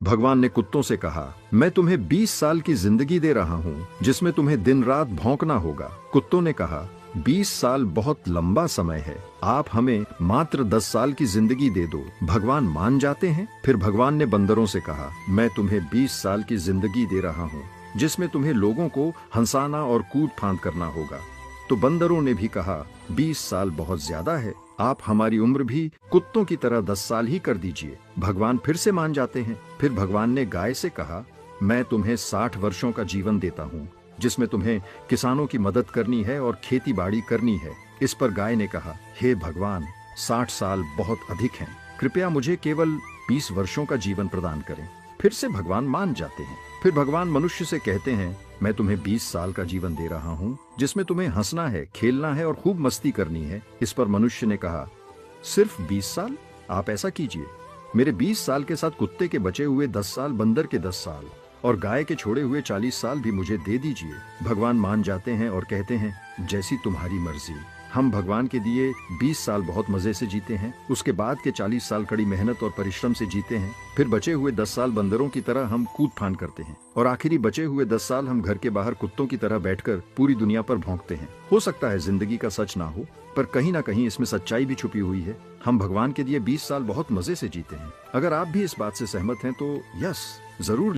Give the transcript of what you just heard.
भगवान ने कुत्तों से कहा, मैं तुम्हें 20 साल की जिंदगी दे रहा हूँ जिसमें तुम्हें दिन रात भौंकना होगा। कुत्तों ने कहा, 20 साल बहुत लंबा समय है, आप हमें मात्र 10 साल की जिंदगी दे दो। भगवान मान जाते हैं। फिर भगवान ने बंदरों से कहा, मैं तुम्हें 20 साल की जिंदगी दे रहा हूँ जिसमें तुम्हें लोगों को हंसाना और कूद फांद करना होगा। तो बंदरों ने भी कहा, 20 साल बहुत ज्यादा है, आप हमारी उम्र भी कुत्तों की तरह 10 साल ही कर दीजिए। भगवान फिर से मान जाते हैं। फिर भगवान ने गाय से कहा, मैं तुम्हें 60 वर्षों का जीवन देता हूँ जिसमें तुम्हें किसानों की मदद करनी है और खेती बाड़ी करनी है। इस पर गाय ने कहा, हे भगवान, 60 साल बहुत अधिक हैं, कृपया मुझे केवल 20 वर्षों का जीवन प्रदान करें। फिर से भगवान मान जाते हैं। फिर भगवान मनुष्य से कहते हैं, मैं तुम्हें 20 साल का जीवन दे रहा हूँ जिसमें तुम्हें हंसना है, खेलना है और खूब मस्ती करनी है। इस पर मनुष्य ने कहा, सिर्फ 20 साल? आप ऐसा कीजिए, मेरे 20 साल के साथ कुत्ते के बचे हुए 10 साल, बंदर के 10 साल और गाय के छोड़े हुए 40 साल भी मुझे दे दीजिए। भगवान मान जाते हैं और कहते हैं, जैसी तुम्हारी मर्जी। हम भगवान के दिए 20 साल बहुत मजे से जीते हैं, उसके बाद के 40 साल कड़ी मेहनत और परिश्रम से जीते हैं, फिर बचे हुए 10 साल बंदरों की तरह हम कूद फान करते हैं और आखिरी बचे हुए 10 साल हम घर के बाहर कुत्तों की तरह बैठकर पूरी दुनिया पर भौंकते हैं। हो सकता है जिंदगी का सच ना हो, पर कहीं ना कहीं इसमें सच्चाई भी छुपी हुई है। हम भगवान के दिए 20 साल बहुत मजे से जीते हैं। अगर आप भी इस बात से सहमत हैं तो यस जरूर